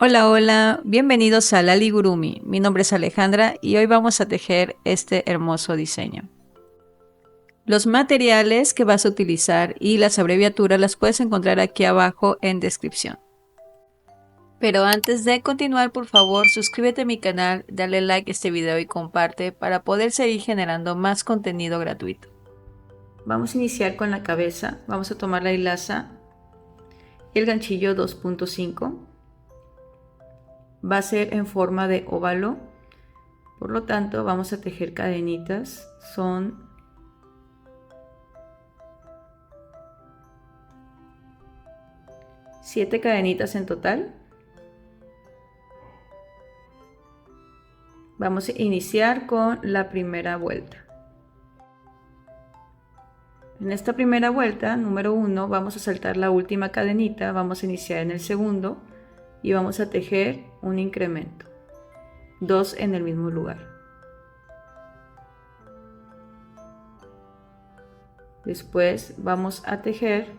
Hola, hola, bienvenidos a Lali Gurumi. Mi nombre es Alejandra y hoy vamos a tejer este hermoso diseño. Los materiales que vas a utilizar y las abreviaturas las puedes encontrar aquí abajo en descripción. Pero antes de continuar, por favor, suscríbete a mi canal, dale like a este video y comparte para poder seguir generando más contenido gratuito. Vamos a iniciar con la cabeza. Vamos a tomar la hilaza y el ganchillo 2.5. Va a ser en forma de óvalo. Por lo tanto, vamos a tejer cadenitas. Son 7 cadenitas en total. Vamos a iniciar con la primera vuelta. En esta primera vuelta, número 1, vamos a saltar la última cadenita, vamos a iniciar en el segundo y vamos a tejer un incremento. 2 en el mismo lugar. Después vamos a tejer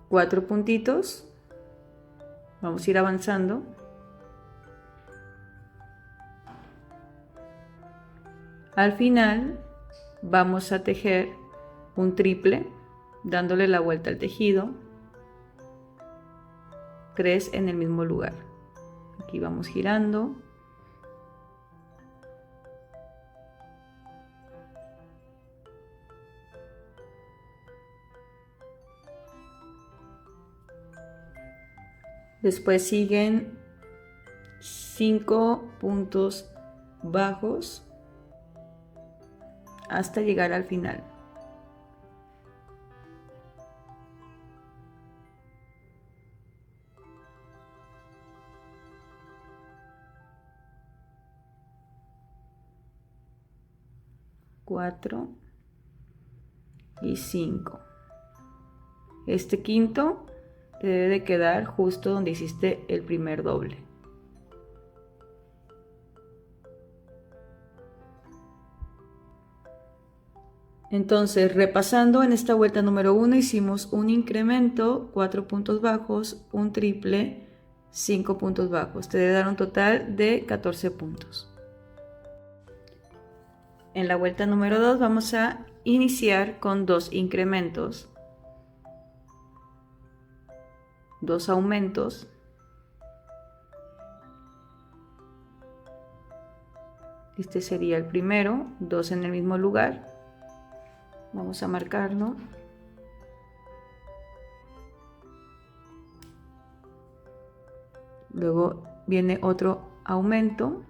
4 puntitos. Vamos a ir avanzando. Al final vamos a tejer un triple dándole la vuelta al tejido. 3 en el mismo lugar. Aquí vamos girando. Después siguen 5 puntos bajos hasta llegar al final. Cuatro y 5. Este quinto te debe de quedar justo donde hiciste el primer doble. Entonces, repasando, en esta vuelta número 1 hicimos un incremento, 4 puntos bajos, un triple, 5 puntos bajos. Te debe dar un total de 14 puntos. En la vuelta número 2 vamos a iniciar con 2 incrementos, 2 aumentos. Este sería el primero, 2 en el mismo lugar. Vamos a marcarlo. Luego viene otro aumento.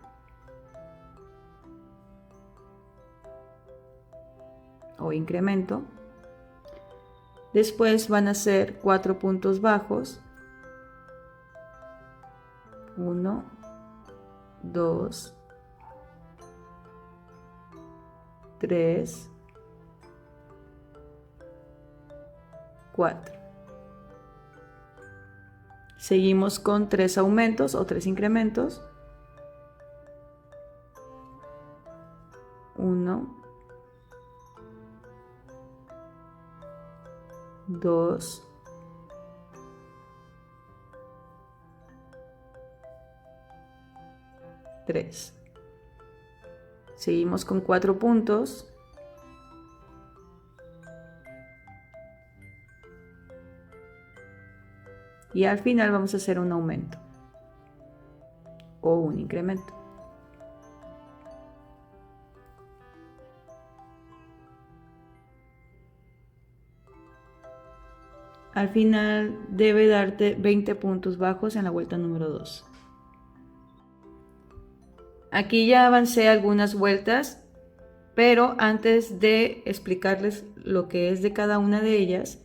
O incremento. Después van a ser 4 puntos bajos. 1, 2, 3, 4. Seguimos con 3 aumentos o 3 incrementos. 1, 2, 3. Seguimos con 4 puntos. Y al final vamos a hacer un aumento o un incremento. Al final debe darte 20 puntos bajos en la vuelta número 2. Aquí ya avancé algunas vueltas, pero antes de explicarles lo que es de cada una de ellas,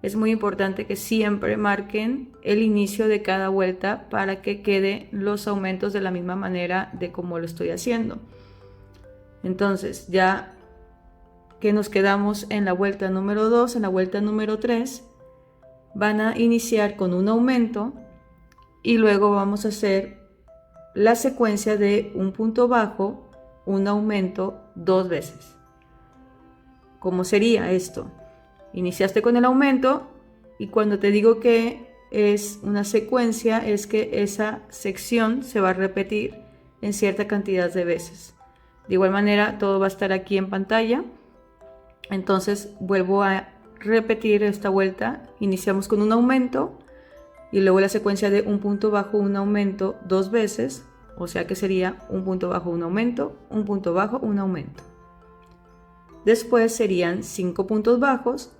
es muy importante que siempre marquen el inicio de cada vuelta para que queden los aumentos de la misma manera de como lo estoy haciendo. Entonces, ya que nos quedamos en la vuelta número 2, en la vuelta número 3, van a iniciar con un aumento y luego vamos a hacer la secuencia de un punto bajo, un aumento 2 veces. ¿Cómo sería esto? Iniciaste con el aumento y cuando te digo que es una secuencia, es que esa sección se va a repetir en cierta cantidad de veces. De igual manera, todo va a estar aquí en pantalla. Entonces vuelvo a repetir esta vuelta. Iniciamos con un aumento y luego la secuencia de un punto bajo, un aumento 2 veces, o sea que sería un punto bajo, un aumento, un punto bajo, un aumento. Después serían 5 puntos bajos,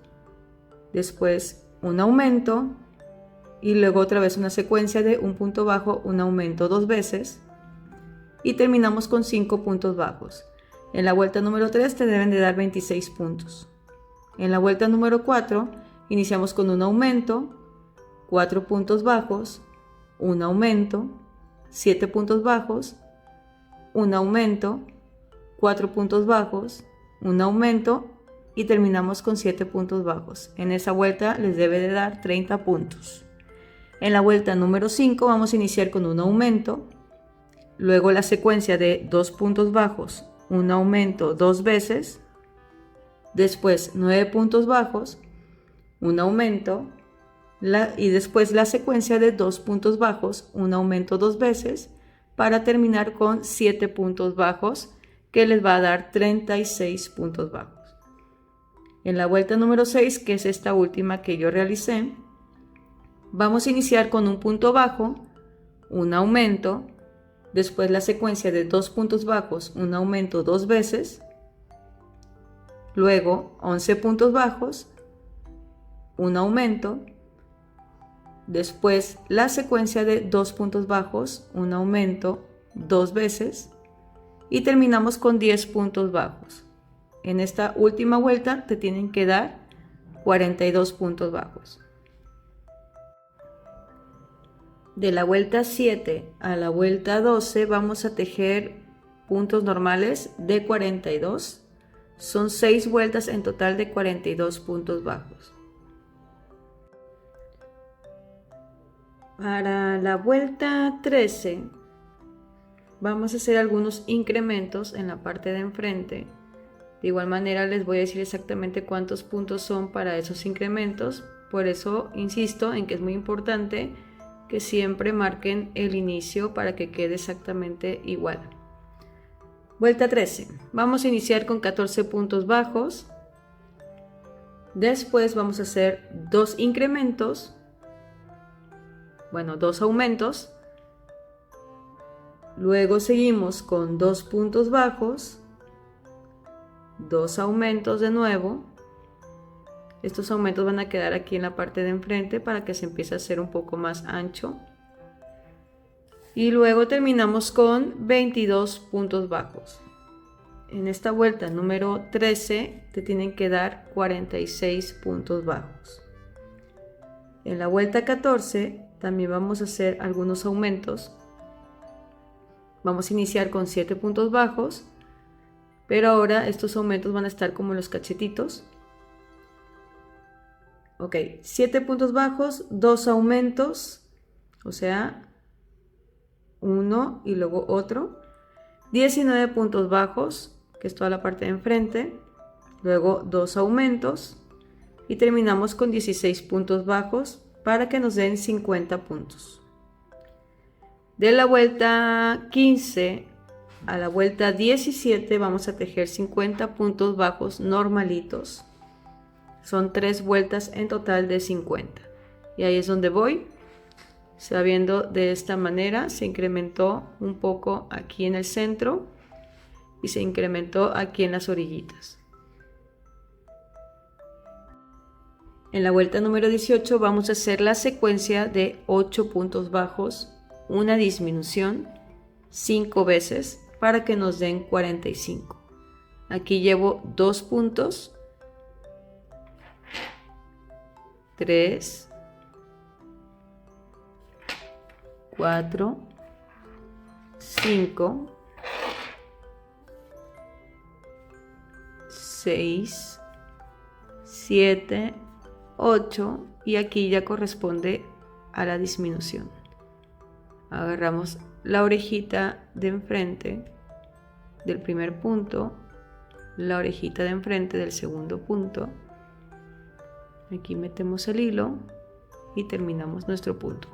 después un aumento y luego otra vez una secuencia de un punto bajo, un aumento 2 veces y terminamos con 5 puntos bajos. En la vuelta número 3 te deben de dar 26 puntos. En la vuelta número 4 iniciamos con un aumento, 4 puntos bajos, un aumento, 7 puntos bajos, un aumento, 4 puntos bajos, un aumento y terminamos con 7 puntos bajos. En esa vuelta les debe de dar 30 puntos. En la vuelta número 5 vamos a iniciar con un aumento, luego la secuencia de 2 puntos bajos, un aumento 2 veces, después 9 puntos bajos, un aumento, y después la secuencia de 2 puntos bajos, un aumento 2 veces, para terminar con 7 puntos bajos, que les va a dar 36 puntos bajos. En la vuelta número 6, que es esta última que yo realicé, vamos a iniciar con un punto bajo, un aumento, después la secuencia de 2 puntos bajos, un aumento 2 veces, luego 11 puntos bajos, un aumento, después la secuencia de 2 puntos bajos, un aumento 2 veces y terminamos con 10 puntos bajos. En esta última vuelta te tienen que dar 42 puntos bajos. De la vuelta 7 a la vuelta 12 vamos a tejer puntos normales de 42. Son 6 vueltas en total de 42 puntos bajos. Para la vuelta 13 vamos a hacer algunos incrementos en la parte de enfrente. De igual manera les voy a decir exactamente cuántos puntos son para esos incrementos. Por eso insisto en que es muy importante que siempre marquen el inicio para que quede exactamente igual. Vuelta 13. Vamos a iniciar con 14 puntos bajos. Después vamos a hacer 2 incrementos. Bueno, 2 aumentos. Luego seguimos con 2 puntos bajos, 2 aumentos de nuevo. Estos aumentos van a quedar aquí en la parte de enfrente para que se empiece a hacer un poco más ancho. Y luego terminamos con 22 puntos bajos. En esta vuelta número 13 te tienen que dar 46 puntos bajos. En la vuelta 14 también vamos a hacer algunos aumentos. Vamos a iniciar con 7 puntos bajos, pero ahora estos aumentos van a estar como los cachetitos. Ok, 7 puntos bajos, 2 aumentos, o sea, uno y luego otro. 19 puntos bajos, que es toda la parte de enfrente, luego 2 aumentos y terminamos con 16 puntos bajos para que nos den 50 puntos. De la vuelta 15 a la vuelta 17 vamos a tejer 50 puntos bajos normalitos. Son 3 vueltas en total de 50. Y ahí es donde voy. Se va viendo de esta manera. Se incrementó un poco aquí en el centro y se incrementó aquí en las orillitas. En la vuelta número 18 vamos a hacer la secuencia de 8 puntos bajos, una disminución 5 veces para que nos den 45. Aquí llevo 2 puntos, 3, 4, 5, 6, 7, 8 y aquí ya corresponde a la disminución. Agarramos la orejita de enfrente del primer punto, la orejita de enfrente del segundo punto. Aquí metemos el hilo y terminamos nuestro punto.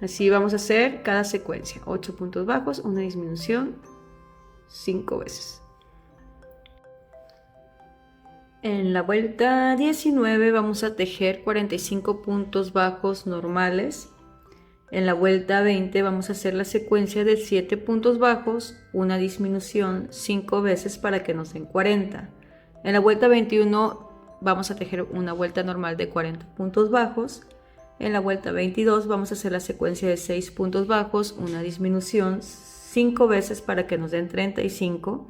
Así vamos a hacer cada secuencia, 8 puntos bajos, una disminución 5 veces. En la vuelta 19 vamos a tejer 45 puntos bajos normales. En la vuelta 20 vamos a hacer la secuencia de 7 puntos bajos, una disminución 5 veces para que nos den 40. En la vuelta 21 vamos a tejer una vuelta normal de 40 puntos bajos. En la vuelta 22 vamos a hacer la secuencia de 6 puntos bajos, una disminución 5 veces para que nos den 35.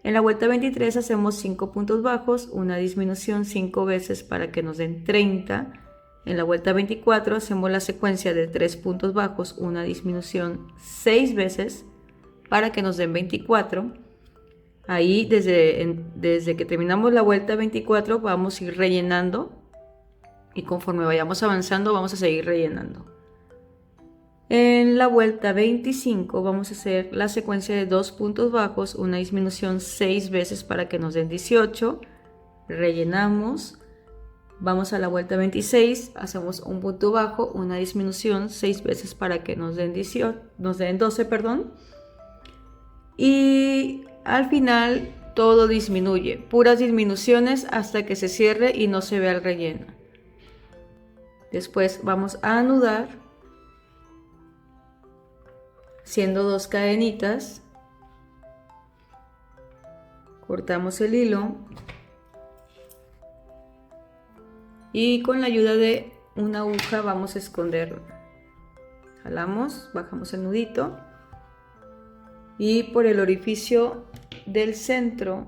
En la vuelta 23 hacemos 5 puntos bajos, una disminución 5 veces para que nos den 30. En la vuelta 24 hacemos la secuencia de 3 puntos bajos, una disminución 6 veces para que nos den 24. Ahí desde que terminamos la vuelta 24 vamos a ir rellenando y conforme vayamos avanzando vamos a seguir rellenando. En la vuelta 25 vamos a hacer la secuencia de 2 puntos bajos, una disminución 6 veces para que nos den 18. Rellenamos. Vamos a la vuelta 26, hacemos un punto bajo, una disminución 6 veces para que nos den 12, perdón. Y al final todo disminuye, puras disminuciones hasta que se cierre y no se vea el relleno. Después vamos a anudar, haciendo 2 cadenitas. Cortamos el hilo. Y con la ayuda de una aguja vamos a esconderlo. Jalamos, bajamos el nudito y por el orificio del centro,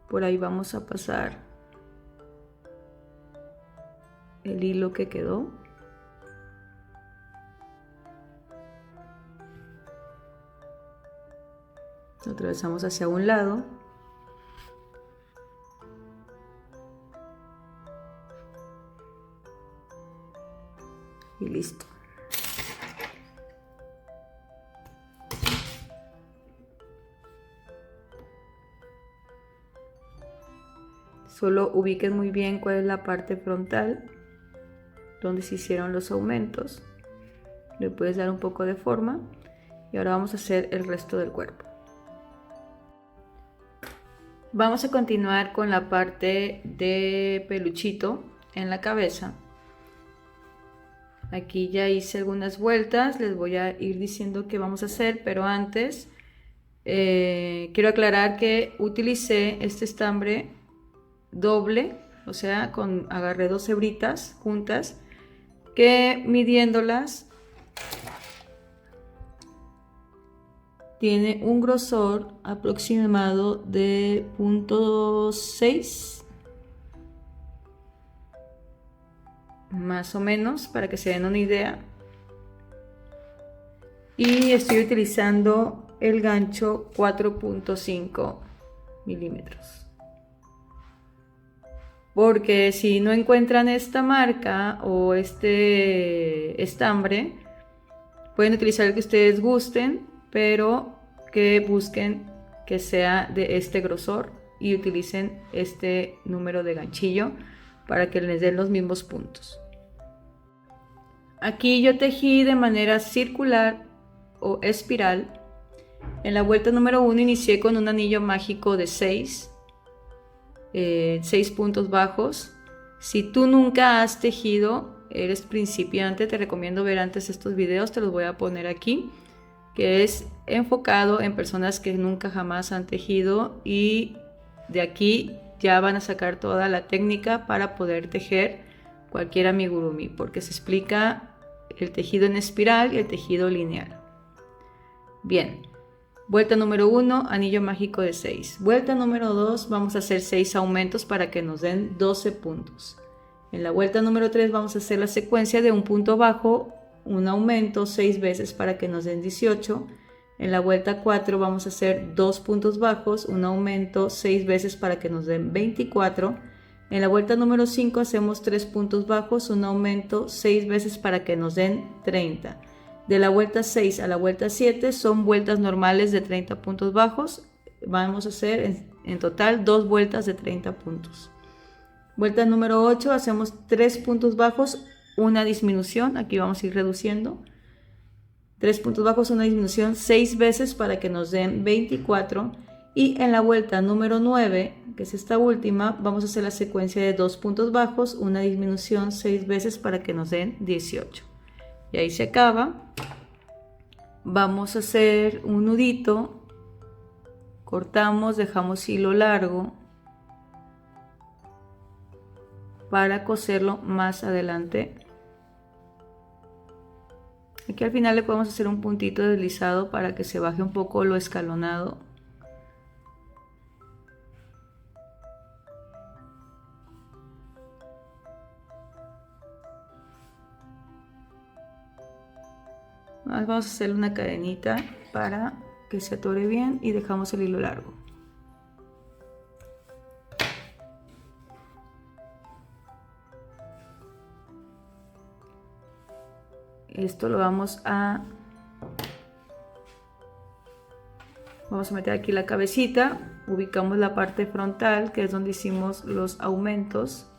por ahí vamos a pasar el hilo que quedó. Lo atravesamos hacia un lado. Y listo. Solo ubiquen muy bien cuál es la parte frontal donde se hicieron los aumentos. Le puedes dar un poco de forma y ahora vamos a hacer el resto del cuerpo. Vamos a continuar con la parte de peluchito en la cabeza. Aquí ya hice algunas vueltas, les voy a ir diciendo qué vamos a hacer, pero antes quiero aclarar que utilicé este estambre doble, o sea, agarré 2 hebritas juntas, que midiéndolas tiene un grosor aproximado de 0.6 más o menos, para que se den una idea. Y estoy utilizando el gancho 4.5 milímetros, porque si no encuentran esta marca o este estambre, pueden utilizar el que ustedes gusten, pero que busquen que sea de este grosor y utilicen este número de ganchillo para que les den los mismos puntos. Aquí yo tejí de manera circular o espiral. En la vuelta número 1 inicié con un anillo mágico de 6 puntos bajos. Si tú nunca has tejido, eres principiante, te recomiendo ver antes estos videos, te los voy a poner aquí, que es enfocado en personas que nunca jamás han tejido, y de aquí ya van a sacar toda la técnica para poder tejer cualquier amigurumi, porque se explica el tejido en espiral y el tejido lineal. Bien, vuelta número 1, anillo mágico de 6. Vuelta número 2, vamos a hacer 6 aumentos para que nos den 12 puntos. En la vuelta número 3 vamos a hacer la secuencia de un punto bajo, un aumento 6 veces para que nos den 18. En la vuelta 4 vamos a hacer 2 puntos bajos, un aumento 6 veces para que nos den 24. En la vuelta número 5 hacemos 3 puntos bajos, un aumento 6 veces para que nos den 30. De la vuelta 6 a la vuelta 7 son vueltas normales de 30 puntos bajos. Vamos a hacer en total 2 vueltas de 30 puntos. Vuelta número 8, hacemos 3 puntos bajos, una disminución, aquí vamos a ir reduciendo. 3 puntos bajos, una disminución 6 veces para que nos den 24. Y en la vuelta número 9, que es esta última, vamos a hacer la secuencia de 2 puntos bajos, una disminución 6 veces para que nos den 18. Y ahí se acaba. Vamos a hacer un nudito, cortamos, dejamos hilo largo para coserlo más adelante. Aquí al final le podemos hacer un puntito deslizado para que se baje un poco lo escalonado. Vamos a hacerle una cadenita para que se atore bien y dejamos el hilo largo. Esto lo vamos a meter aquí la cabecita, ubicamos la parte frontal, que es donde hicimos los aumentos.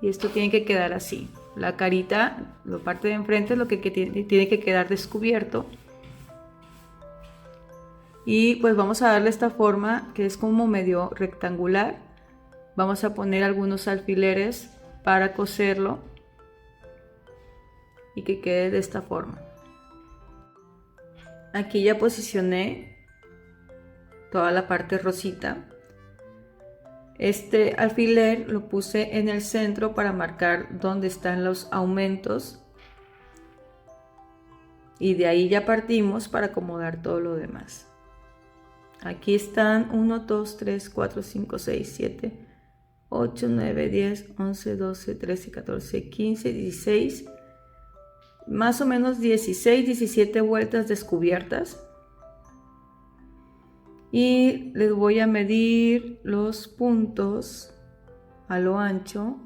Y esto tiene que quedar así. La carita, la parte de enfrente es lo que tiene que quedar descubierto. Y pues vamos a darle esta forma que es como medio rectangular. Vamos a poner algunos alfileres para coserlo y que quede de esta forma. Aquí ya posicioné toda la parte rosita. Este alfiler lo puse en el centro para marcar dónde están los aumentos. Y de ahí ya partimos para acomodar todo lo demás. Aquí están 1, 2, 3, 4, 5, 6, 7, 8, 9, 10, 11, 12, 13, 14, 15, 16. Más o menos 16, 17 vueltas descubiertas. Y les voy a medir los puntos a lo ancho,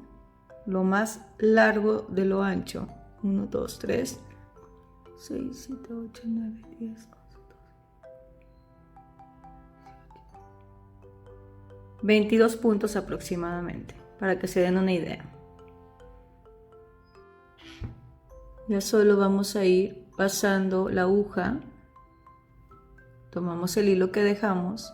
lo más largo de lo ancho. 1, 2, 3, 6, 7, 8, 9, 10, 11, 12. 22 puntos aproximadamente, para que se den una idea. Ya solo vamos a ir pasando la aguja. Tomamos el hilo que dejamos,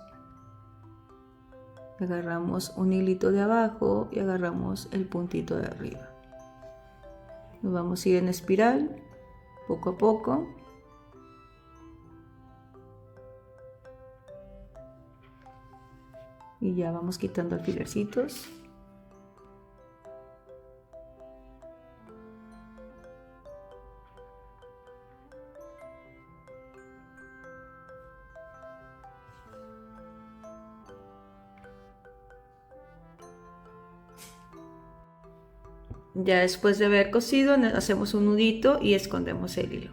agarramos un hilito de abajo y agarramos el puntito de arriba. Nos vamos a ir en espiral, poco a poco. Y ya vamos quitando alfilercitos. Ya después de haber cosido, hacemos un nudito y escondemos el hilo.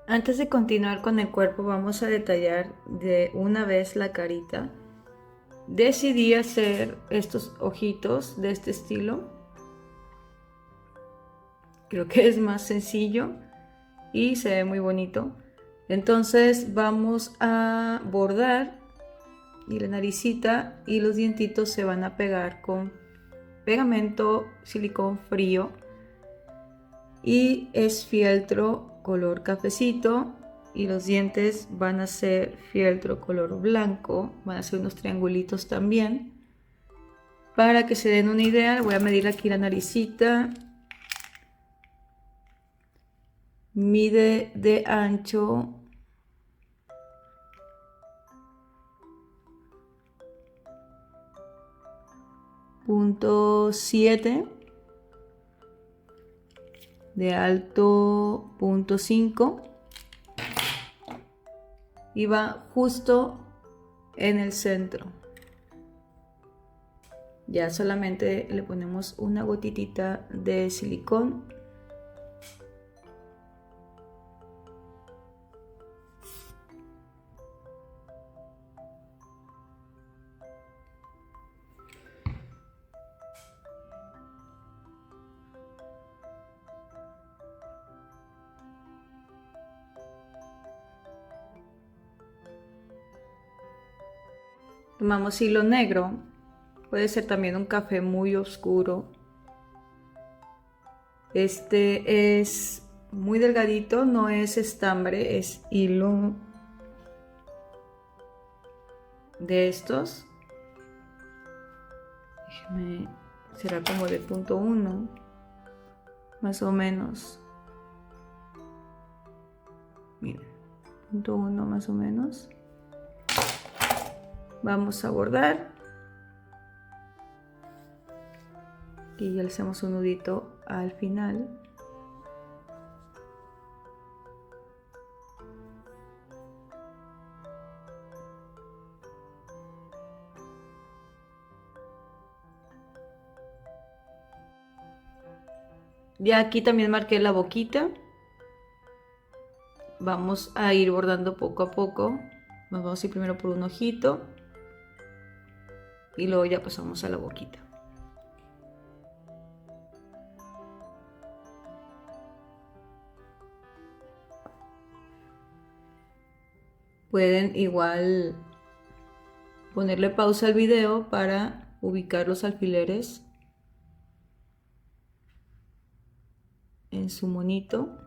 Antes de continuar con el cuerpo, vamos a detallar de una vez la carita. Decidí hacer estos ojitos de este estilo. Creo que es más sencillo y se ve muy bonito. Entonces vamos a bordar y la naricita y los dientitos se van a pegar con pegamento silicón frío y es fieltro color cafecito y los dientes van a ser fieltro color blanco, van a ser unos triangulitos también. Para que se den una idea, voy a medir aquí la naricita. Mide de ancho 0.7, de alto 0.5 y va justo en el centro. Ya solamente le ponemos una gotitita de silicón. Tomamos hilo negro. Puede ser también un café muy oscuro. Este es muy delgadito, no es estambre, es hilo de estos. Déjeme, será como de punto 1, más o menos. Miren, punto 1 más o menos. Vamos a bordar. Y ya le hacemos un nudito al final. Ya aquí también marqué la boquita. Vamos a ir bordando poco a poco. Nos vamos a ir primero por un ojito y luego ya pasamos a la boquita. Pueden igual ponerle pausa al video para ubicar los alfileres en su monito.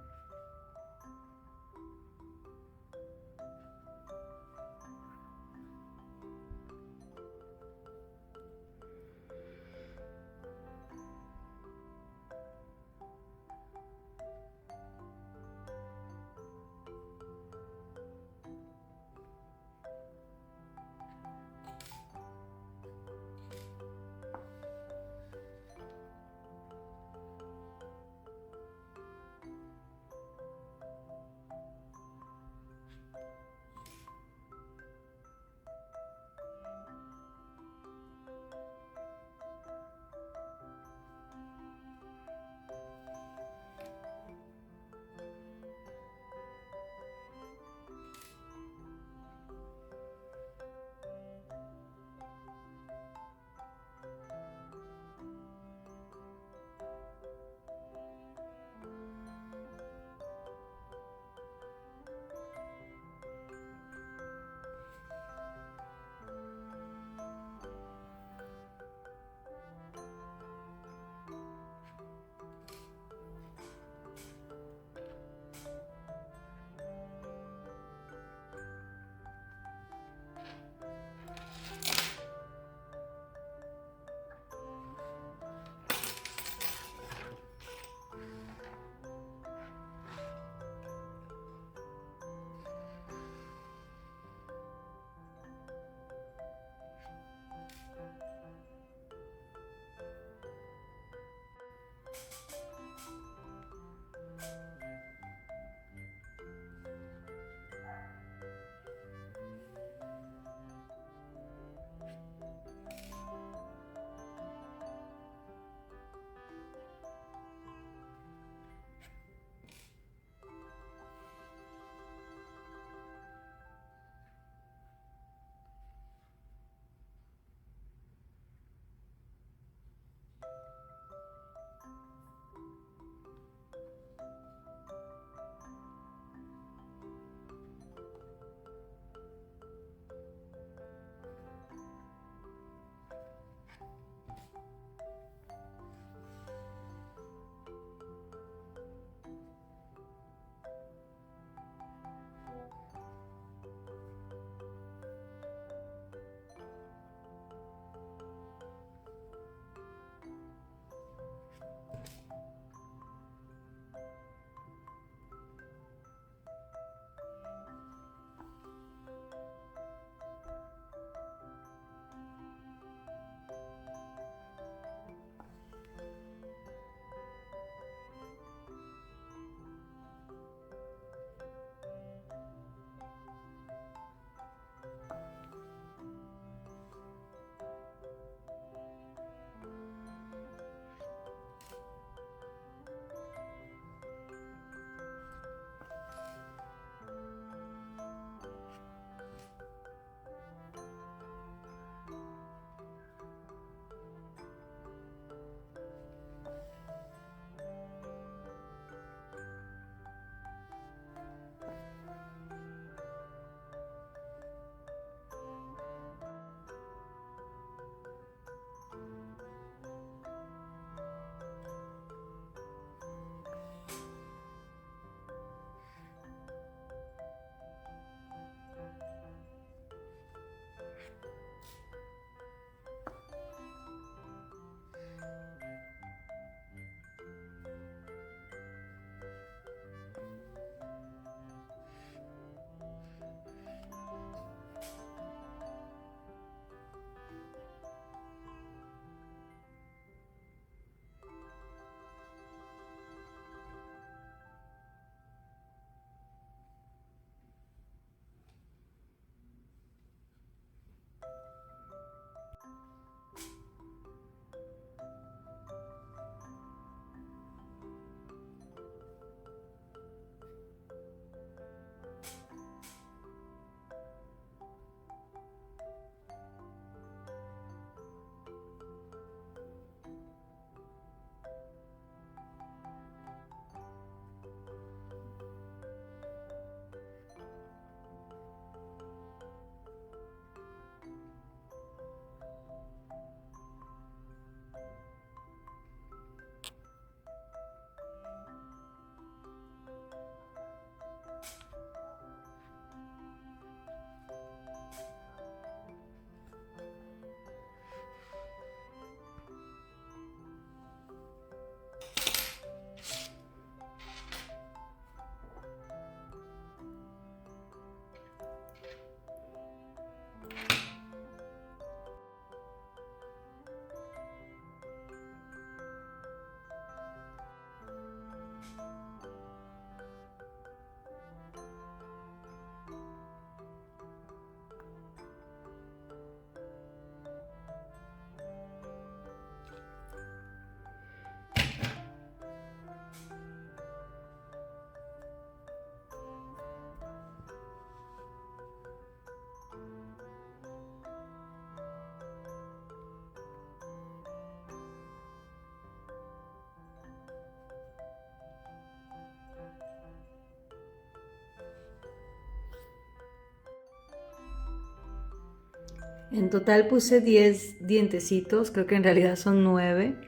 En total puse 10 dientecitos, creo que en realidad son 9,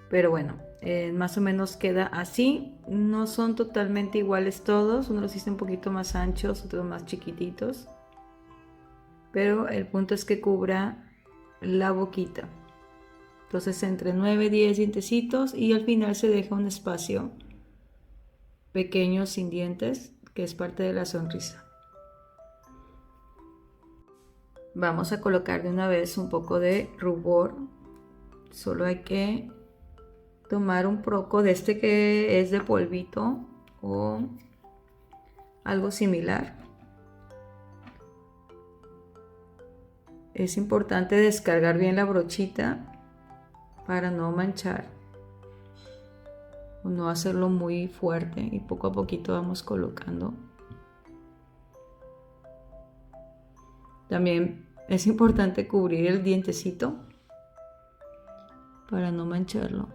pero bueno, más o menos queda así. No son totalmente iguales todos, unos los hice un poquito más anchos, otros más chiquititos, pero el punto es que cubra la boquita. Entonces entre 9 y 10 dientecitos y al final se deja un espacio pequeño sin dientes, que es parte de la sonrisa. Vamos a colocar de una vez un poco de rubor. Solo hay que tomar un poco de este que es de polvito o algo similar. Es importante descargar bien la brochita para no manchar o no hacerlo muy fuerte, y poco a poquito vamos colocando. También es importante cubrir el dientecito para no mancharlo.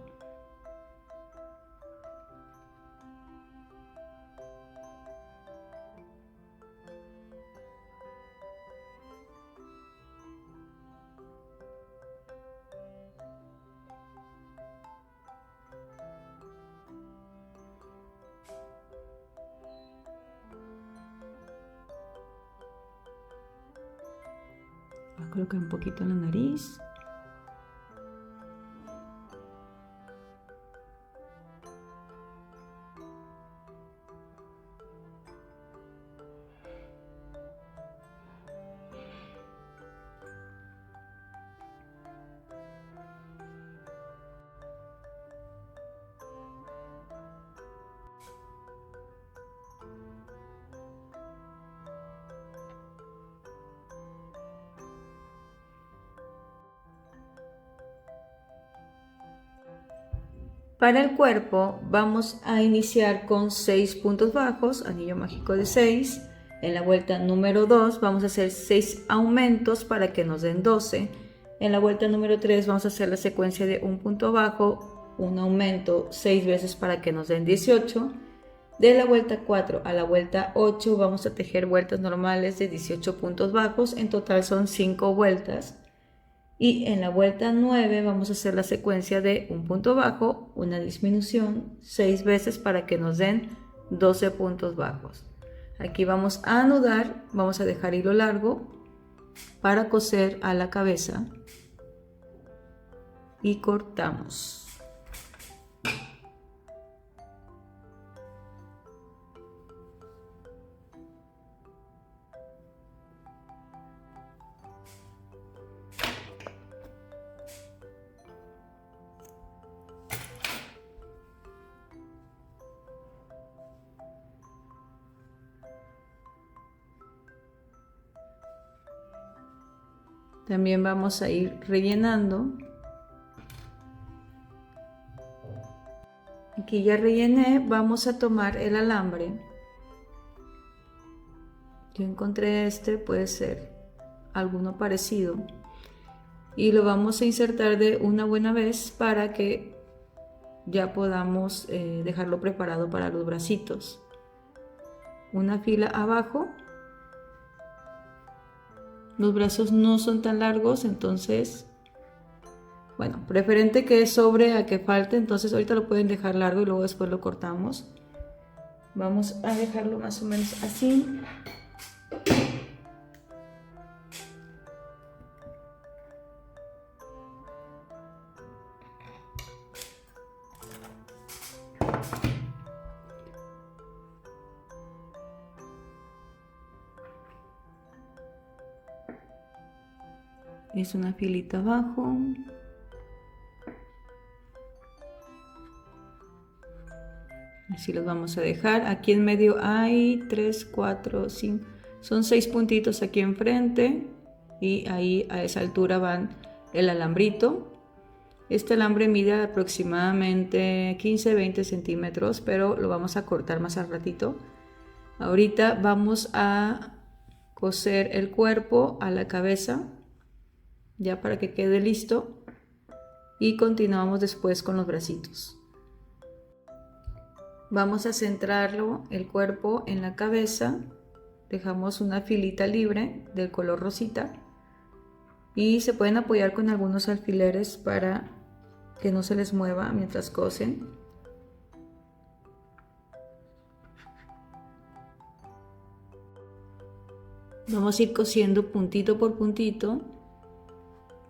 Voy a colocar un poquito en la nariz. Para el cuerpo vamos a iniciar con 6 puntos bajos, anillo mágico de 6. En la vuelta número 2 vamos a hacer 6 aumentos para que nos den 12. En la vuelta número 3 vamos a hacer la secuencia de un punto bajo, un aumento 6 veces para que nos den 18. De la vuelta 4 a la vuelta 8 vamos a tejer vueltas normales de 18 puntos bajos, en total son 5 vueltas. Y en la vuelta 9 vamos a hacer la secuencia de un punto bajo, una disminución 6 veces para que nos den 12 puntos bajos. Aquí vamos a anudar, vamos a dejar hilo largo para coser a la cabeza y cortamos. También vamos a ir rellenando. Aquí ya rellené, vamos a tomar el alambre. Yo encontré este, puede ser alguno parecido. Y lo vamos a insertar de una buena vez para que ya podamos dejarlo preparado para los bracitos. Una fila abajo. Los brazos no son tan largos, entonces, bueno, preferente que sobre a que falte, entonces ahorita lo pueden dejar largo y luego después lo cortamos. Vamos a dejarlo más o menos así. Es una filita abajo. Así los vamos a dejar. Aquí en medio hay 3, 4, 5. Son 6 puntitos aquí enfrente. Y ahí a esa altura van el alambrito. Este alambre mide aproximadamente 15-20 centímetros, pero lo vamos a cortar más al ratito. Ahorita vamos a coser el cuerpo a la cabeza, ya para que quede listo, y continuamos después con los bracitos. Vamos a centrarlo, el cuerpo, en la cabeza. Dejamos una filita libre del color rosita y se pueden apoyar con algunos alfileres para que no se les mueva mientras cosen. Vamos a ir cosiendo puntito por puntito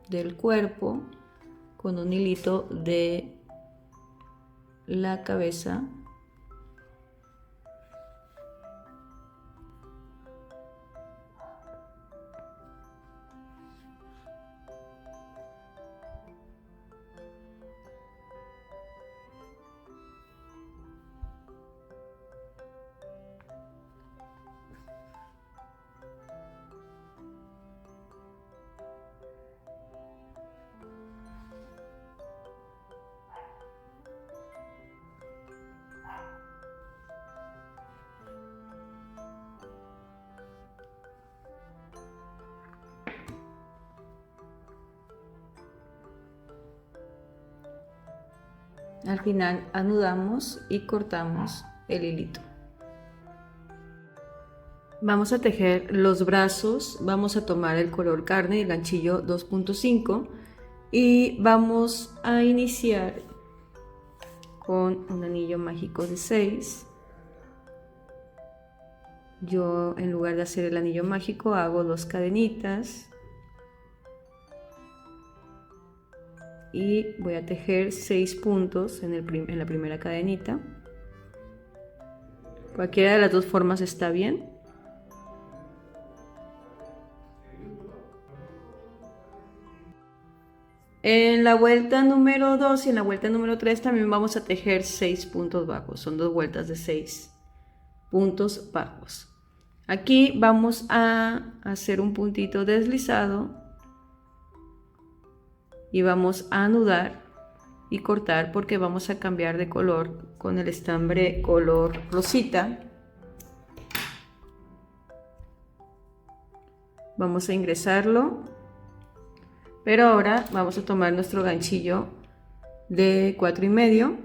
del cuerpo con un hilito de la cabeza. Al final anudamos y cortamos el hilito. Vamos a tejer los brazos, vamos a tomar el color carne y el ganchillo 2.5 y vamos a iniciar con un anillo mágico de 6. Yo, en lugar de hacer el anillo mágico, hago 2 cadenitas y voy a tejer 6 puntos en la primera cadenita. Cualquiera de las dos formas está bien. En la vuelta número 2 y en la vuelta número 3 también vamos a tejer 6 puntos bajos. Son 2 vueltas de 6 puntos bajos. Aquí vamos a hacer un puntito deslizado y vamos a anudar y cortar porque vamos a cambiar de color con el estambre color rosita. Vamos a ingresarlo, pero ahora vamos a tomar nuestro ganchillo de 4,5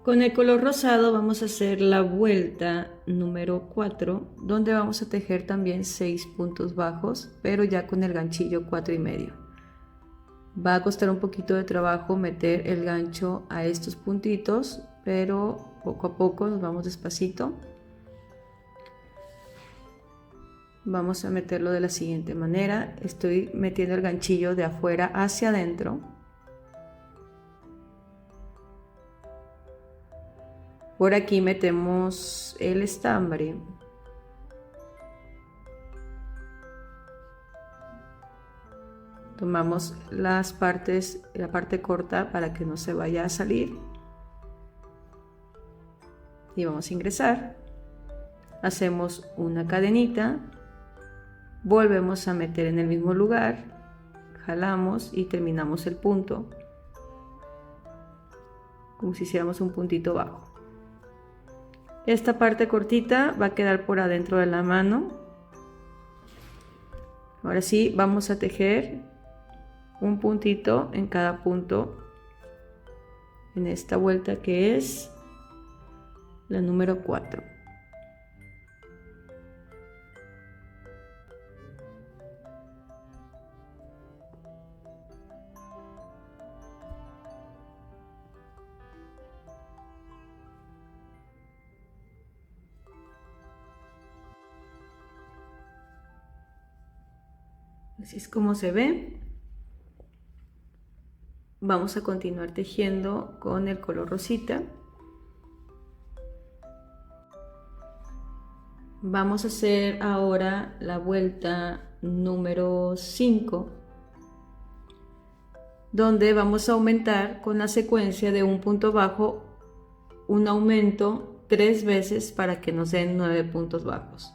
con el color rosado. Vamos a hacer la vuelta número 4 donde vamos a tejer también 6 puntos bajos, pero ya con el ganchillo 4,5. Va a costar un poquito de trabajo meter el gancho a estos puntitos, pero poco a poco nos vamos despacito. Vamos a meterlo de la siguiente manera. Estoy metiendo el ganchillo de afuera hacia adentro. Por aquí metemos el estambre. Tomamos la parte corta para que no se vaya a salir. Y vamos a ingresar. Hacemos una cadenita. Volvemos a meter en el mismo lugar. Jalamos y terminamos el punto. Como si hiciéramos un puntito bajo. Esta parte cortita va a quedar por adentro de la mano. Ahora sí, vamos a tejer un puntito en cada punto en esta vuelta que es la número 4. Así es como se ve. Vamos a continuar tejiendo con el color rosita. Vamos a hacer ahora la vuelta número 5, donde vamos a aumentar con la secuencia de un punto bajo, un aumento 3 veces para que nos den 9 puntos bajos.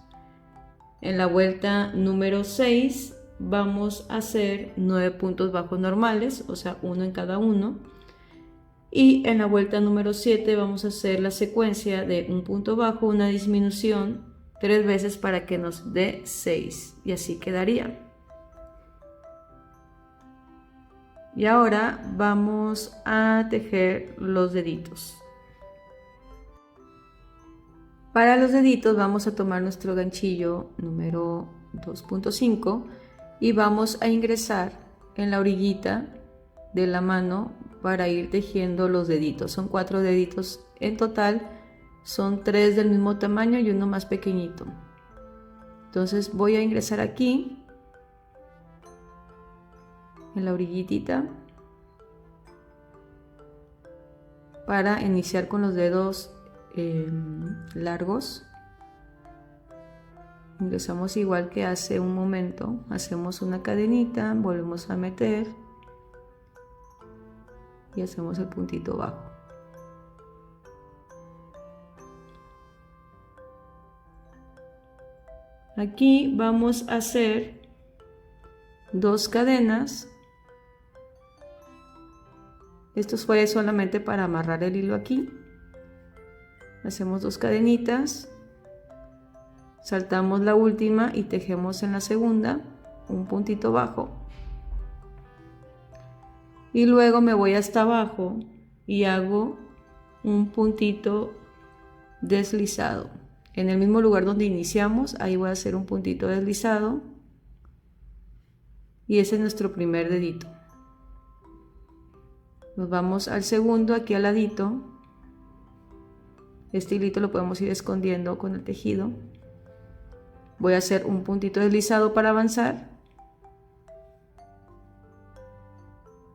En la vuelta número 6 vamos a hacer 9 puntos bajos normales, o sea, uno en cada uno. Y en la vuelta número 7 vamos a hacer la secuencia de un punto bajo, una disminución 3 veces para que nos dé 6. Y así quedaría. Y ahora vamos a tejer los deditos. Para los deditos vamos a tomar nuestro ganchillo número 2.5 y vamos a ingresar en la orillita de la mano para ir tejiendo los deditos. Son 4 deditos en total, son 3 del mismo tamaño y uno más pequeñito. Entonces voy a ingresar aquí en la orillitita para iniciar con los dedos largos. Ingresamos igual que hace un momento, hacemos una cadenita, volvemos a meter y hacemos el puntito bajo. Aquí vamos a hacer 2 cadenas. Esto fue solamente para amarrar el hilo aquí. Hacemos 2 cadenitas. Saltamos la última y tejemos en la segunda un puntito bajo. Y luego me voy hasta abajo y hago un puntito deslizado. En el mismo lugar donde iniciamos, ahí voy a hacer un puntito deslizado. Y ese es nuestro primer dedito. Nos vamos al segundo, aquí al ladito. Este hilito lo podemos ir escondiendo con el tejido. Voy a hacer un puntito deslizado para avanzar.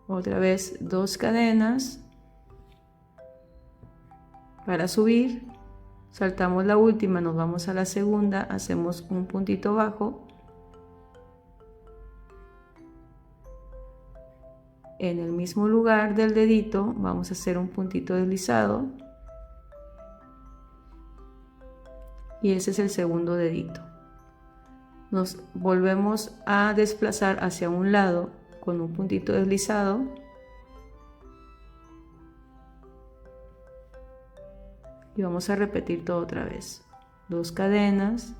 Otra vez 2 cadenas para subir. Saltamos la última, nos vamos a la segunda, hacemos un puntito bajo. En el mismo lugar del dedito vamos a hacer un puntito deslizado. Y ese es el segundo dedito. Nos volvemos a desplazar hacia un lado con un puntito deslizado. Y vamos a repetir todo otra vez. 2 cadenas.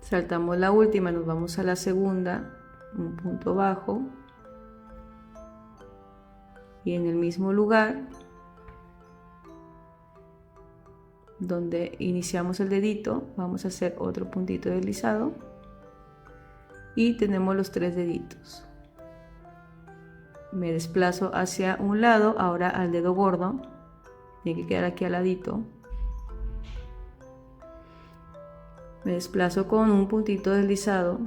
Saltamos la última, nos vamos a la segunda, un punto bajo. Y en el mismo lugar donde iniciamos el dedito, vamos a hacer otro puntito deslizado. Y tenemos los 3 deditos. Me desplazo hacia un lado, ahora al dedo gordo. tiene que quedar aquí al ladito. Me desplazo con un puntito deslizado.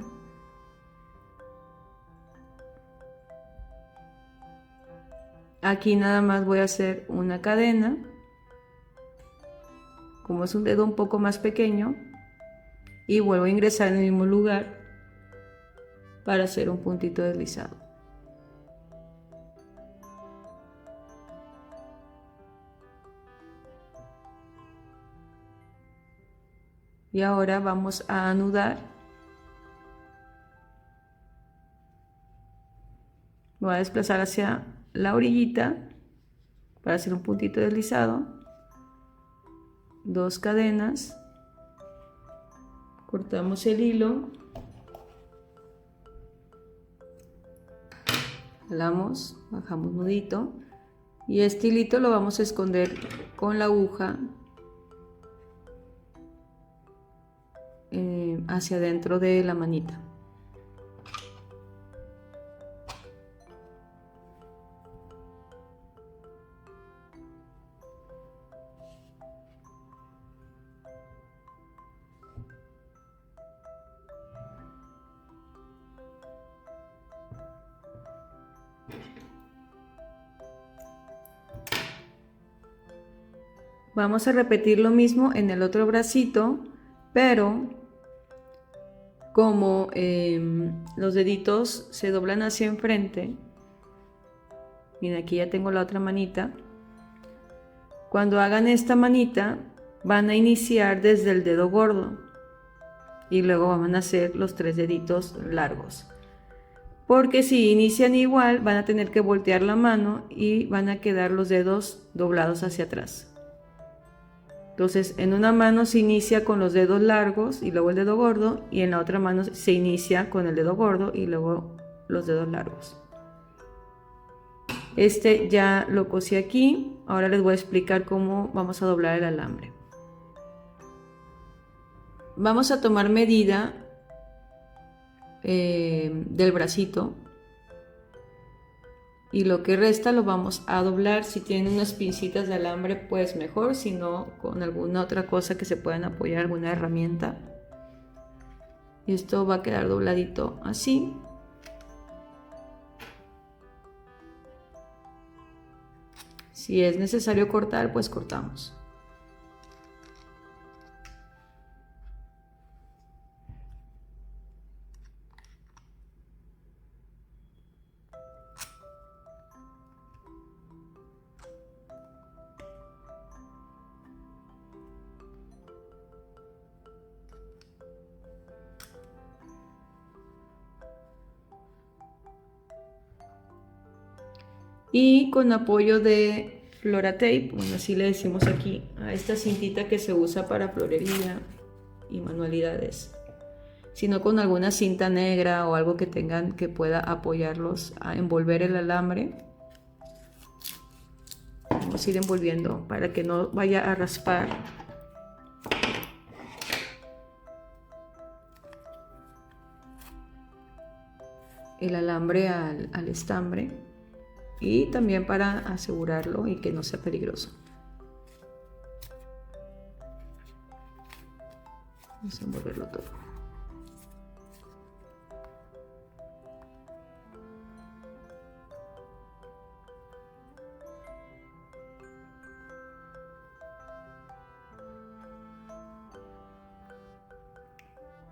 Aquí nada más voy a hacer una cadena. Como es un dedo un poco más pequeño, y vuelvo a ingresar en el mismo lugar para hacer un puntito deslizado. Y ahora vamos a anudar. Voy a desplazar hacia la orillita para hacer un puntito deslizado. 2 cadenas. Cortamos el hilo. Jalamos, bajamos nudito. Y este hilito lo vamos a esconder con la aguja hacia adentro de la manita. Vamos a repetir lo mismo en el otro bracito, pero como los deditos se doblan hacia enfrente, miren, aquí ya tengo la otra manita. Cuando hagan esta manita van a iniciar desde el dedo gordo y luego van a hacer los 3 deditos largos, porque si inician igual van a tener que voltear la mano y van a quedar los dedos doblados hacia atrás. Entonces en una mano se inicia con los dedos largos y luego el dedo gordo, y en la otra mano se inicia con el dedo gordo y luego los dedos largos. Este ya lo cosí aquí. Ahora les voy a explicar cómo vamos a doblar el alambre. Vamos a tomar medida del bracito, y lo que resta lo vamos a doblar. Si tienen unas pincitas de alambre, pues mejor, si no, con alguna otra cosa que se puedan apoyar, alguna herramienta. Y esto va a quedar dobladito así. Si es necesario cortar, pues cortamos. Y con apoyo de Floratape, bueno, así le decimos aquí a esta cintita que se usa para florería y manualidades, sino con alguna cinta negra o algo que tengan que pueda apoyarlos a envolver el alambre. Vamos a ir envolviendo para que no vaya a raspar. El alambre al estambre, y también para asegurarlo y que no sea peligroso. Vamos a envolverlo todo.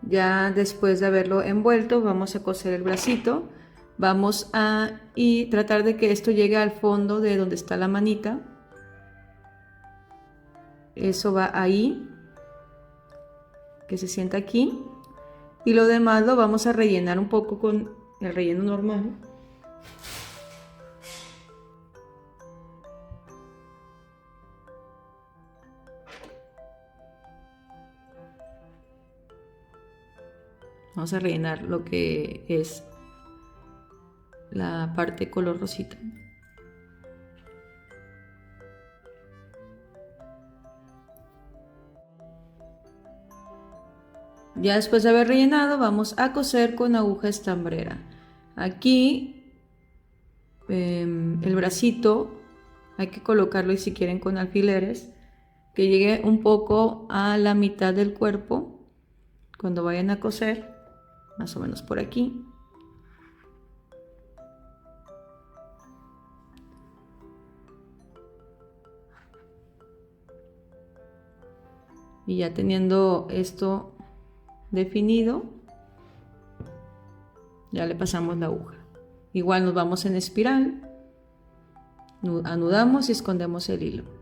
Ya después de haberlo envuelto, vamos a coser el bracito. Vamos a tratar de que esto llegue al fondo de donde está la manita. Eso va ahí, que se sienta aquí. Y lo demás lo vamos a rellenar un poco con el relleno normal. Vamos a rellenar lo que es la parte color rosita. Ya después de haber rellenado, vamos a coser con aguja estambrera. Aquí el bracito Hay que colocarlo, y si quieren con alfileres, que llegue un poco a la mitad del cuerpo cuando vayan a coser, más o menos por aquí. Y ya teniendo esto definido, ya le pasamos la aguja. Igual nos vamos en espiral, anudamos y escondemos el hilo.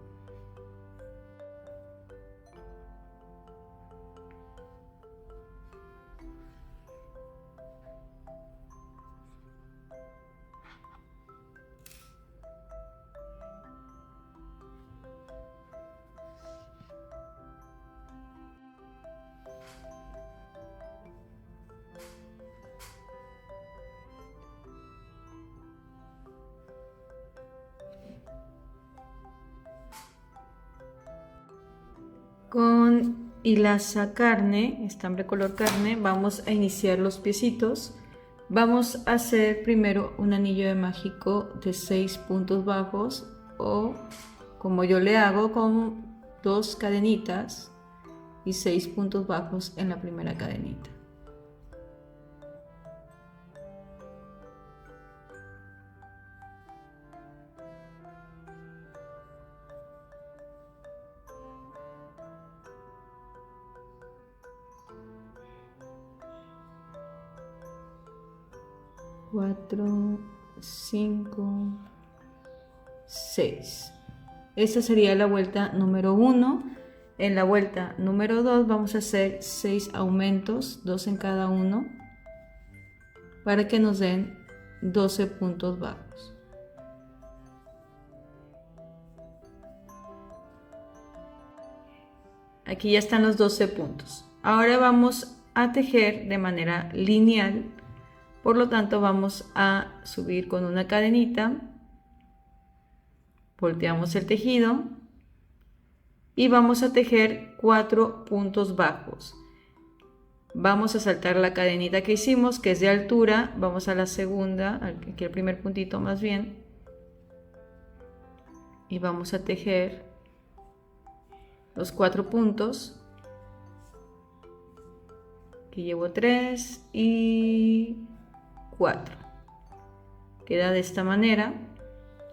Con hilaza carne, estambre color carne, vamos a iniciar los piecitos. Vamos a hacer primero un anillo de mágico de 6 puntos bajos, o como yo le hago, con 2 cadenitas y 6 puntos bajos en la primera cadenita. Cuatro, 5, 6. Esta sería la vuelta número 1. En la vuelta número 2 vamos a hacer 6 aumentos, 2 en cada uno, para que nos den 12 puntos bajos. Aquí ya están los 12 puntos. Ahora vamos a tejer de manera lineal. Por lo tanto, vamos a subir con una cadenita, volteamos el tejido y vamos a tejer 4 puntos bajos. Vamos a saltar la cadenita que hicimos, que es de altura, vamos a la segunda, aquí el primer puntito más bien, y vamos a tejer los 4 puntos. Aquí llevo 3 y 4. Queda de esta manera.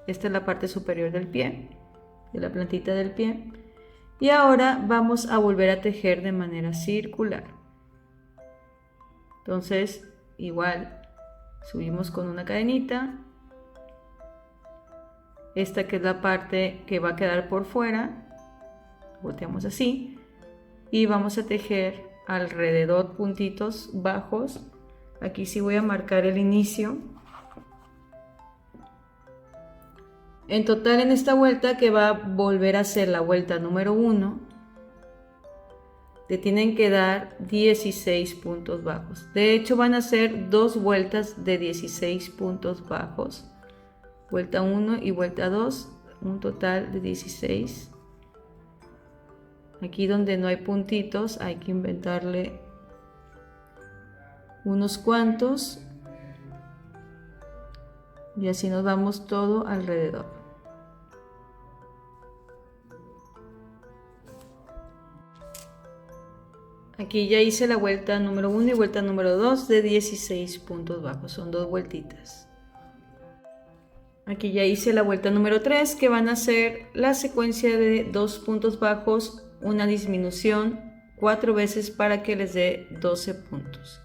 Esta es la parte superior del pie, de la plantita del pie. Y ahora vamos a volver a tejer de manera circular. Entonces, igual, subimos con una cadenita. Esta que es la parte que va a quedar por fuera, volteamos así. Y vamos a tejer alrededor puntitos bajos. Aquí sí voy a marcar el inicio. En total, en esta vuelta, que va a volver a ser la vuelta número 1, te tienen que dar 16 puntos bajos. De hecho, van a ser 2 vueltas de 16 puntos bajos. Vuelta 1 y vuelta 2, un total de 16. Aquí donde no hay puntitos hay que inventarle unos cuantos, y así nos vamos todo alrededor. Aquí ya hice la vuelta número 1 y vuelta número 2 de 16 puntos bajos, son 2 vueltitas. Aquí ya hice la vuelta número 3, que van a ser la secuencia de 2 puntos bajos, una disminución 4 veces para que les dé 12 puntos.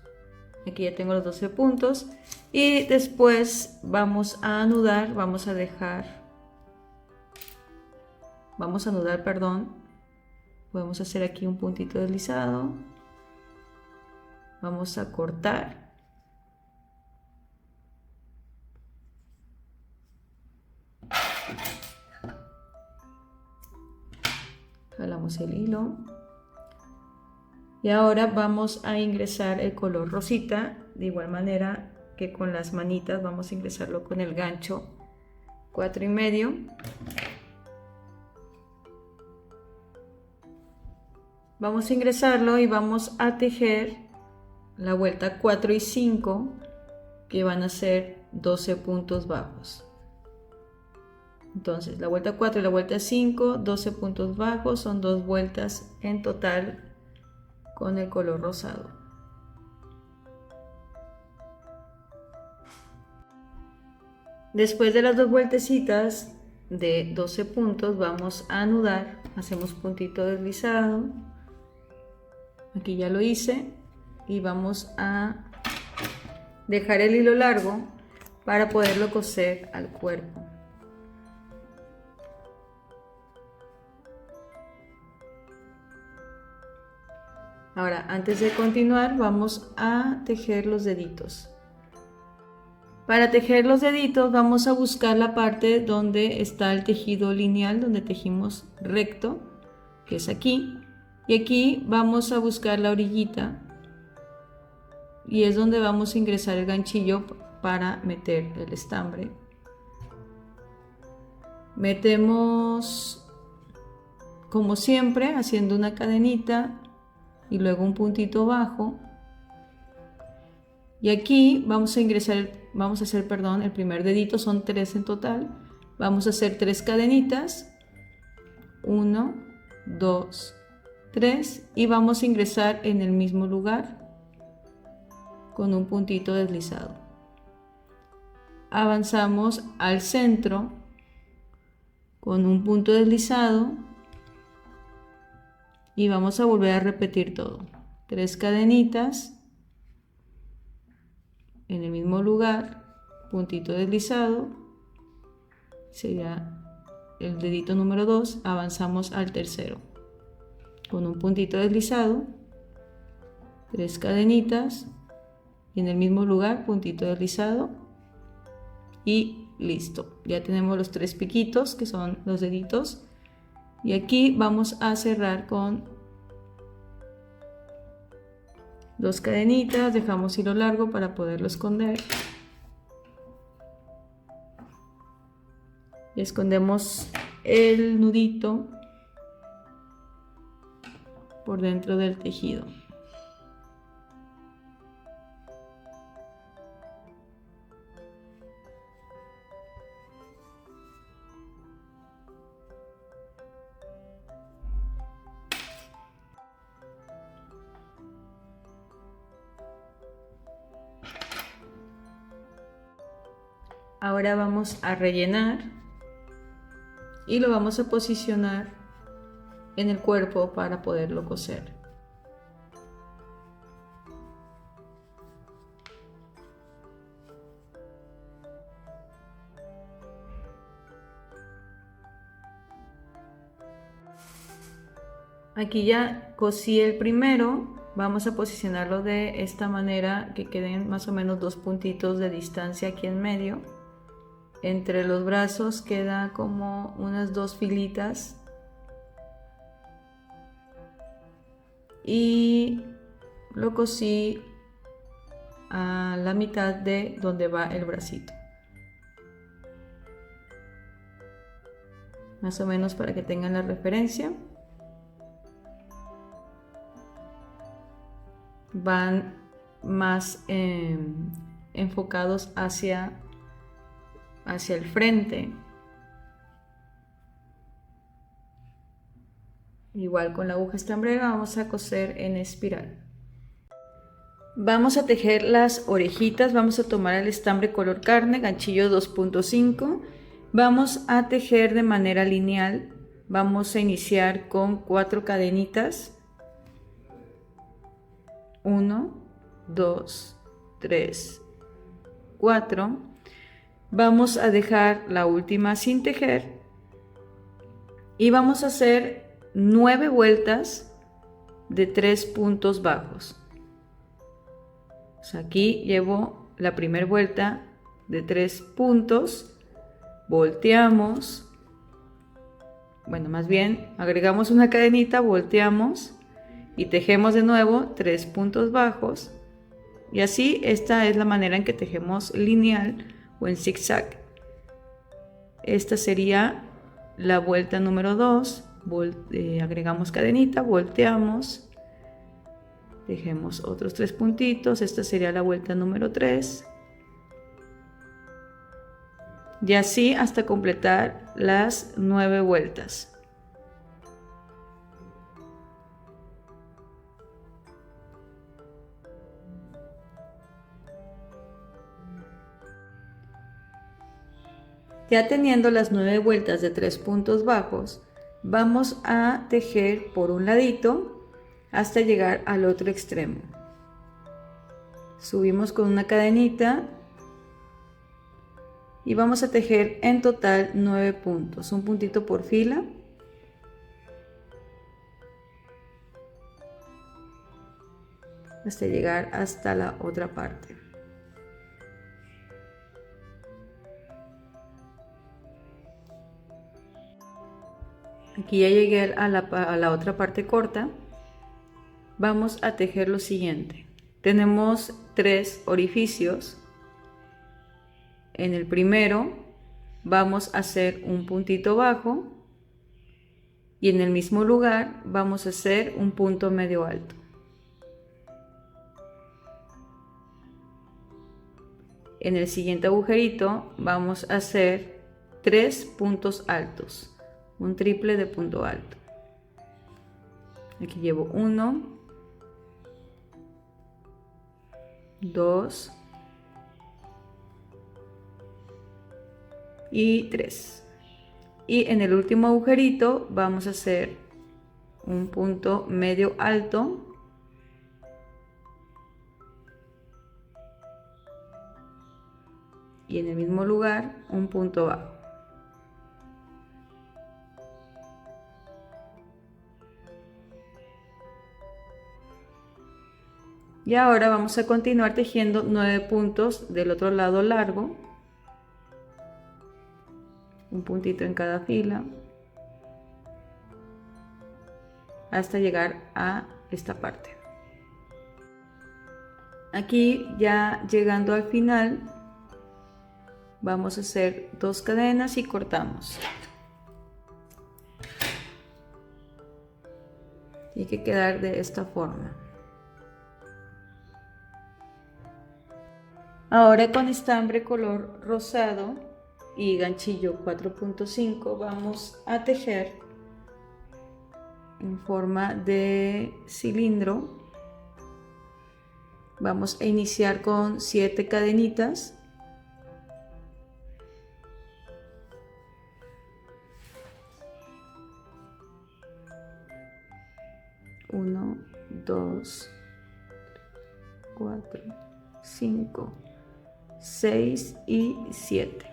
Aquí ya tengo los 12 puntos, y después vamos a anudar, vamos a anudar, podemos hacer aquí un puntito deslizado, vamos a cortar, jalamos el hilo. Y ahora vamos a ingresar el color rosita, de igual manera que con las manitas, vamos a ingresarlo con el gancho 4,5. Vamos a ingresarlo y vamos a tejer la vuelta 4 y 5, que van a ser 12 puntos bajos. Entonces la vuelta 4 y la vuelta 5, 12 puntos bajos, son 2 vueltas en total con el color rosado. Después de las 2 vueltecitas de 12 puntos vamos a anudar, hacemos puntito deslizado, aquí ya lo hice, y vamos a dejar el hilo largo para poderlo coser al cuerpo. Ahora, antes de continuar, vamos a tejer los deditos. Para tejer los deditos vamos a buscar la parte donde está el tejido lineal, donde tejimos recto, que es aquí. Y aquí vamos a buscar la orillita y es donde vamos a ingresar el ganchillo para meter el estambre. Metemos como siempre haciendo una cadenita y luego un puntito bajo, y aquí vamos a ingresar, vamos a hacer, perdón, el primer dedito, son 3 en total, vamos a hacer 3 cadenitas, 1, 2, 3, y vamos a ingresar en el mismo lugar con un puntito deslizado. Avanzamos al centro con un punto deslizado y vamos a volver a repetir todo. 3 cadenitas en el mismo lugar, puntito deslizado, sería el dedito número 2, avanzamos al tercero con un puntito deslizado, 3 cadenitas y en el mismo lugar, puntito deslizado, y listo. Ya tenemos los 3 piquitos que son los deditos, y aquí vamos a cerrar con 2 cadenitas, dejamos hilo largo para poderlo esconder y escondemos el nudito por dentro del tejido. Ahora vamos a rellenar y lo vamos a posicionar en el cuerpo para poderlo coser. Aquí ya cosí el primero, vamos a posicionarlo de esta manera que queden más o menos 2 puntitos de distancia aquí en medio. Entre los brazos queda como unas 2 filitas y lo cosí a la mitad de donde va el bracito, más o menos para que tengan la referencia. Van más enfocados hacia el frente. Igual con la aguja estambrera vamos a coser en espiral. Vamos a tejer las orejitas, vamos a tomar el estambre color carne, ganchillo 2.5, vamos a tejer de manera lineal, vamos a iniciar con 4 cadenitas, 1, 2, 3, 4, vamos a dejar la última sin tejer y vamos a hacer 9 vueltas de 3 puntos bajos. Aquí llevo la primera vuelta de 3 puntos, volteamos, bueno, más bien agregamos una cadenita, volteamos y tejemos de nuevo 3 puntos bajos, y así esta es la manera en que tejemos lineal o en zigzag. Esta sería la vuelta número 2, agregamos cadenita, volteamos, tejemos otros 3 puntitos, esta sería la vuelta número 3, y así hasta completar las 9 vueltas. Ya teniendo las 9 vueltas de 3 puntos bajos, vamos a tejer por un ladito hasta llegar al otro extremo. Subimos con una cadenita y vamos a tejer en total 9 puntos, un puntito por fila. Hasta llegar hasta la otra parte. Aquí ya llegué a la otra parte corta. Vamos a tejer lo siguiente. Tenemos 3 orificios. En el primero vamos a hacer un puntito bajo y en el mismo lugar vamos a hacer un punto medio alto. En el siguiente agujerito vamos a hacer 3 puntos altos, un triple de punto alto. Aquí llevo 1, 2 y 3. Y en el último agujerito vamos a hacer un punto medio alto y en el mismo lugar un punto bajo. Y ahora vamos a continuar tejiendo 9 puntos del otro lado largo, un puntito en cada fila, hasta llegar a esta parte. Aquí ya llegando al final, vamos a hacer 2 cadenas y cortamos. Tiene que quedar de esta forma. Ahora con estambre color rosado y ganchillo 4.5 vamos a tejer en forma de cilindro. Vamos a iniciar con 7 cadenitas. Uno, 2, 4, 5, 6 y 7.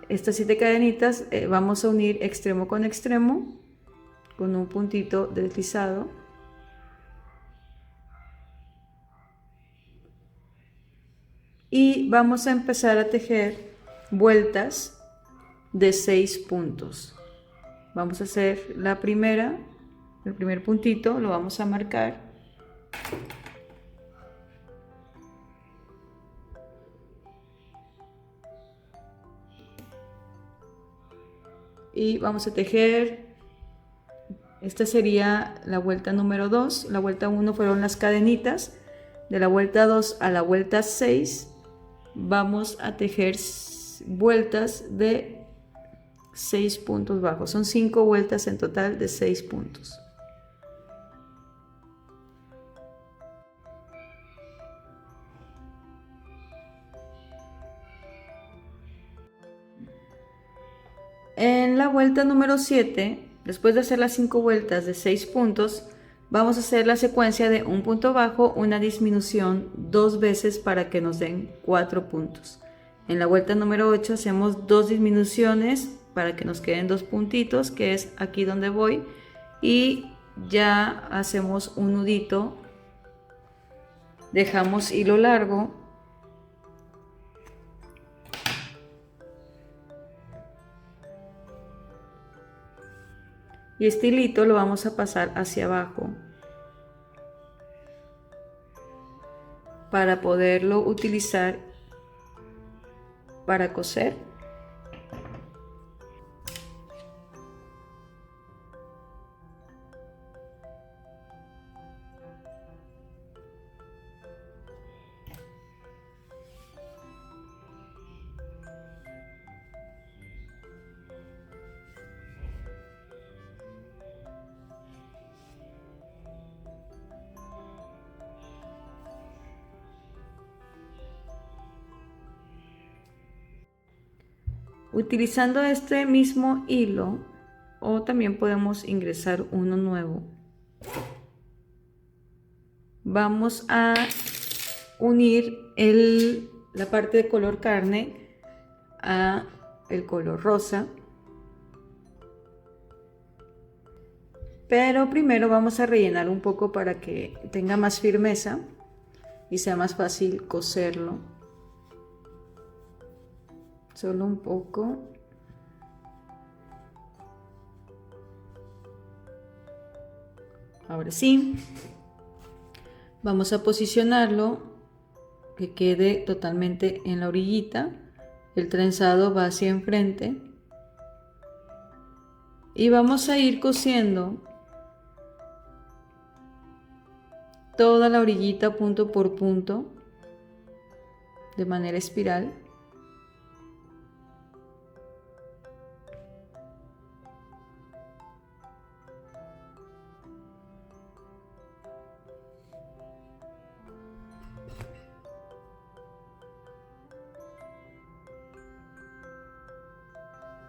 Estas 7 cadenitas vamos a unir extremo con extremo con un puntito deslizado. Y vamos a empezar a tejer vueltas de 6 puntos. Vamos a hacer la primera, el primer puntito lo vamos a marcar. Y vamos a tejer, esta sería la vuelta número 2, la vuelta 1 fueron las cadenitas, de la vuelta 2 a la vuelta 6 vamos a tejer vueltas de 6 puntos bajos, son 5 vueltas en total de 6 puntos. En la vuelta número 7, después de hacer las 5 vueltas de 6 puntos, vamos a hacer la secuencia de un punto bajo, una disminución 2 veces para que nos den 4 puntos. En la vuelta número 8 hacemos 2 disminuciones para que nos queden 2 puntitos, que es aquí donde voy, y ya hacemos un nudito, dejamos hilo largo. Y este hilito lo vamos a pasar hacia abajo para poderlo utilizar para coser. Utilizando este mismo hilo, o también podemos ingresar uno nuevo, vamos a unir la parte de color carne a el color rosa. Pero primero vamos a rellenar un poco para que tenga más firmeza y sea más fácil coserlo. Solo un poco. Ahora sí, vamos a posicionarlo que quede totalmente en la orillita. El trenzado va hacia enfrente y vamos a ir cosiendo toda la orillita punto por punto de manera espiral.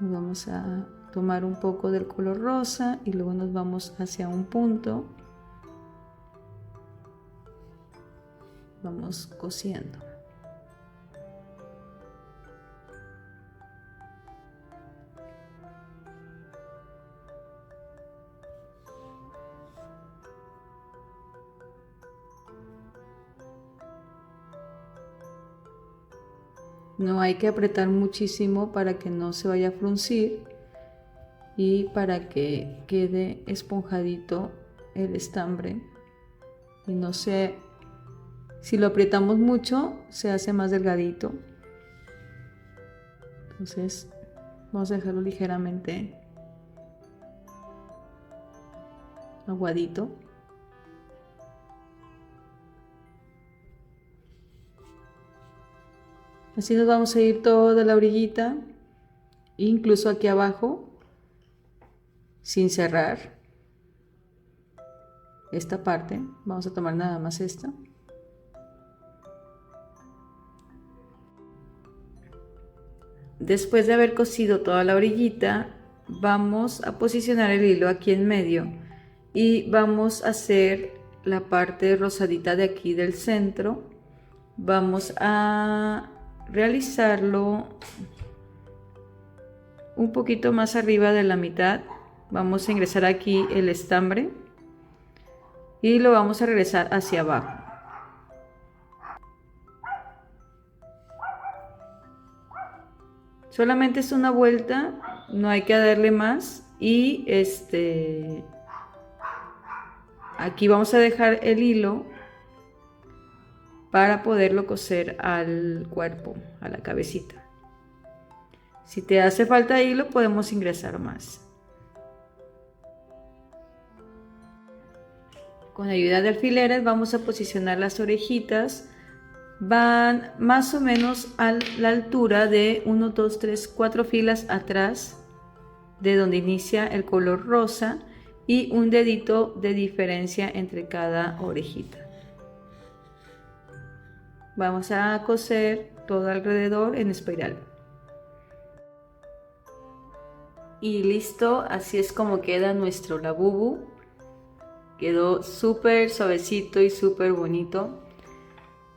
Vamos a tomar un poco del color rosa y luego nos vamos hacia un punto. Vamos cosiendo. No hay que apretar muchísimo para que no se vaya a fruncir y para que quede esponjadito el estambre y no se... Si lo apretamos mucho se hace más delgadito. Entonces vamos a dejarlo ligeramente aguadito. Así nos vamos a ir toda la orillita, incluso aquí abajo, sin cerrar esta parte. Vamos a tomar nada más esta. Después de haber cosido toda la orillita, vamos a posicionar el hilo aquí en medio y vamos a hacer la parte rosadita de aquí del centro. Vamos a realizarlo un poquito más arriba de la mitad. Vamos a ingresar aquí el estambre y lo vamos a regresar hacia abajo. Solamente es una vuelta, no hay que darle más y aquí vamos a dejar el hilo para poderlo coser al cuerpo, a la cabecita. Si te hace falta hilo, podemos ingresar más. Con ayuda de alfileres vamos a posicionar las orejitas. Van más o menos a la altura de 1, 2, 3, 4 filas atrás de donde inicia el color rosa y un dedito de diferencia entre cada orejita. Vamos a coser todo alrededor en espiral. Y listo, así es como queda nuestro labubu. Quedó súper suavecito y súper bonito.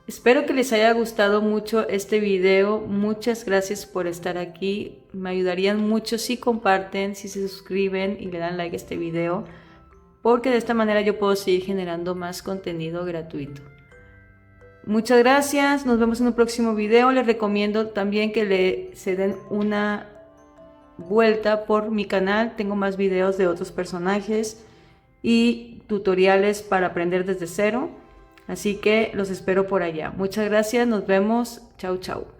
Espero que les haya gustado mucho este video. Muchas gracias por estar aquí. Me ayudarían mucho si comparten, si se suscriben y le dan like a este video, porque de esta manera yo puedo seguir generando más contenido gratuito. Muchas gracias, nos vemos en un próximo video. Les recomiendo también que se den una vuelta por mi canal. Tengo más videos de otros personajes y tutoriales para aprender desde cero. Así que los espero por allá. Muchas gracias, nos vemos. Chau, chau.